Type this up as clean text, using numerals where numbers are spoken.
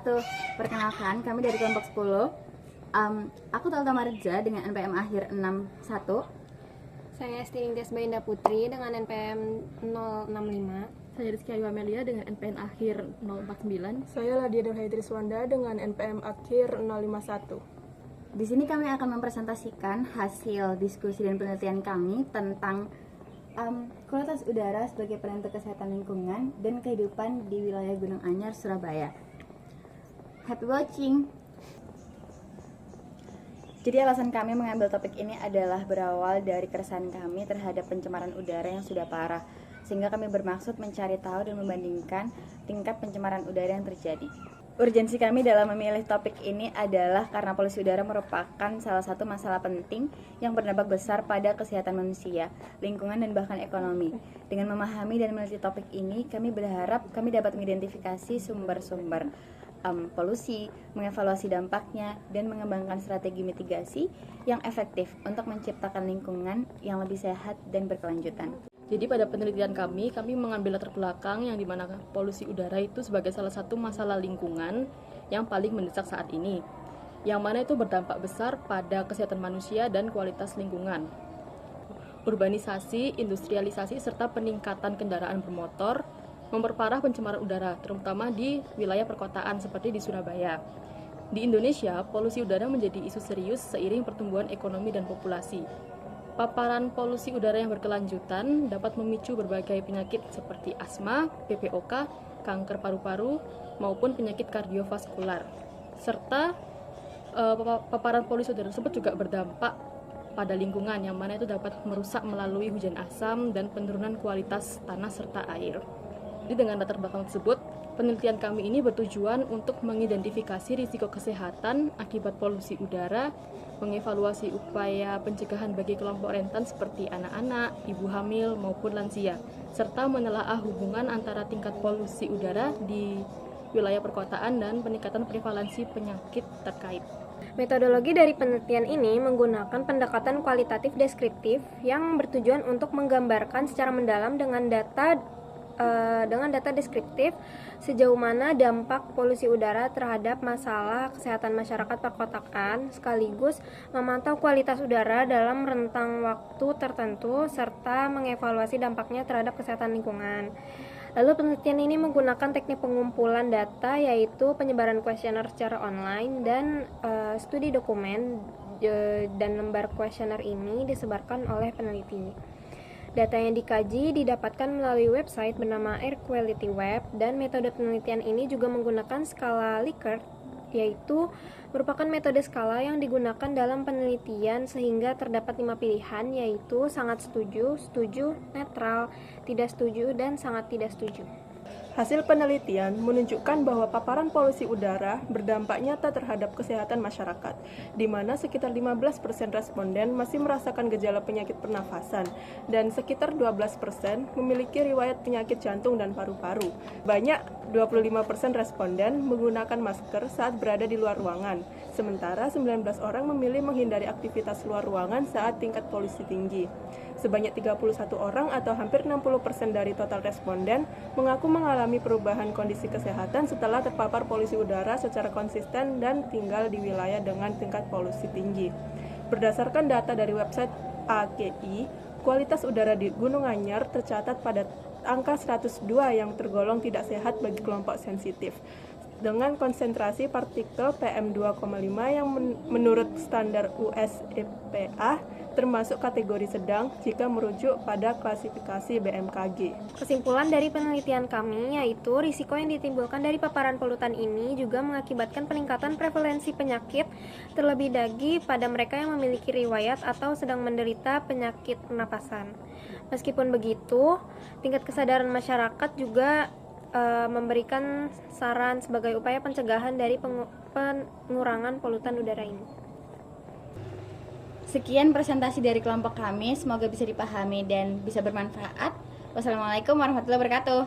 wabarakatuh. Perkenalkan, kami dari kelompok 10. Aku Talta Marja dengan NPM akhir 61. Saya Stiningtyas Bainda Putri dengan NPM 065. Saya Rizky Ayu Amelia dengan NPM akhir 049. Saya Ladia Nurhaitriswanda dengan NPM akhir 051. Di sini kami akan mempresentasikan hasil diskusi dan penelitian kami tentang kualitas udara sebagai penentu kesehatan lingkungan dan kehidupan di wilayah Gunung Anyar, Surabaya. Happy watching! Jadi alasan kami mengambil topik ini adalah berawal dari keresahan kami terhadap pencemaran udara yang sudah parah, sehingga kami bermaksud mencari tahu dan membandingkan tingkat pencemaran udara yang terjadi. Urgensi kami dalam memilih topik ini adalah karena polusi udara merupakan salah satu masalah penting yang berdampak besar pada kesehatan manusia, lingkungan, dan bahkan ekonomi. Dengan memahami dan meneliti topik ini, kami berharap kami dapat mengidentifikasi sumber-sumber polusi, mengevaluasi dampaknya, dan mengembangkan strategi mitigasi yang efektif untuk menciptakan lingkungan yang lebih sehat dan berkelanjutan. Jadi pada penelitian kami mengambil latar belakang yang dimana polusi udara itu sebagai salah satu masalah lingkungan yang paling mendesak saat ini, yang mana itu berdampak besar pada kesehatan manusia dan kualitas lingkungan. Urbanisasi, industrialisasi, serta peningkatan kendaraan bermotor memperparah pencemaran udara, terutama di wilayah perkotaan seperti di Surabaya. Di Indonesia, polusi udara menjadi isu serius seiring pertumbuhan ekonomi dan populasi. Paparan polusi udara yang berkelanjutan dapat memicu berbagai penyakit seperti asma, PPOK, kanker paru-paru, maupun penyakit kardiovaskular. Serta paparan polusi udara tersebut juga berdampak pada lingkungan, yang mana itu dapat merusak melalui hujan asam dan penurunan kualitas tanah serta air. Jadi dengan latar belakang tersebut, penelitian kami ini bertujuan untuk mengidentifikasi risiko kesehatan akibat polusi udara, mengevaluasi upaya pencegahan bagi kelompok rentan seperti anak-anak, ibu hamil, maupun lansia, serta menelaah hubungan antara tingkat polusi udara di wilayah perkotaan dan peningkatan prevalensi penyakit terkait. Metodologi dari penelitian ini menggunakan pendekatan kualitatif deskriptif yang bertujuan untuk menggambarkan secara mendalam dengan data deskriptif sejauh mana dampak polusi udara terhadap masalah kesehatan masyarakat perkotaan, sekaligus memantau kualitas udara dalam rentang waktu tertentu serta mengevaluasi dampaknya terhadap kesehatan lingkungan. Lalu penelitian ini menggunakan teknik pengumpulan data, yaitu penyebaran kuesioner secara online dan studi dokumen dan lembar kuesioner ini disebarkan oleh peneliti. Data yang dikaji didapatkan melalui website bernama Air Quality Web, dan metode penelitian ini juga menggunakan skala Likert, yaitu merupakan metode skala yang digunakan dalam penelitian sehingga terdapat 5 pilihan, yaitu sangat setuju, setuju, netral, tidak setuju, dan sangat tidak setuju. Hasil penelitian menunjukkan bahwa paparan polusi udara berdampak nyata terhadap kesehatan masyarakat, di mana sekitar 15% responden masih merasakan gejala penyakit pernafasan, dan sekitar 12% memiliki riwayat penyakit jantung dan paru-paru. Banyak 25% responden menggunakan masker saat berada di luar ruangan, sementara 19 orang memilih menghindari aktivitas luar ruangan saat tingkat polusi tinggi. Sebanyak 31 orang atau hampir 60% dari total responden mengaku mengalami perubahan kondisi kesehatan setelah terpapar polusi udara secara konsisten dan tinggal di wilayah dengan tingkat polusi tinggi. Berdasarkan data dari website AGI, kualitas udara di Gunung Anyar tercatat pada angka 102 yang tergolong tidak sehat bagi kelompok sensitif, dengan konsentrasi partikel PM2,5 yang menurut standar US EPA termasuk kategori sedang jika merujuk pada klasifikasi BMKG. Kesimpulan dari penelitian kami yaitu risiko yang ditimbulkan dari paparan polutan ini juga mengakibatkan peningkatan prevalensi penyakit, terlebih lagi pada mereka yang memiliki riwayat atau sedang menderita penyakit pernapasan. Meskipun begitu, tingkat kesadaran masyarakat juga memberikan saran sebagai upaya pencegahan dari pengurangan polutan udara ini. Sekian presentasi dari kelompok kami, semoga bisa dipahami dan bisa bermanfaat. Wassalamualaikum warahmatullahi wabarakatuh.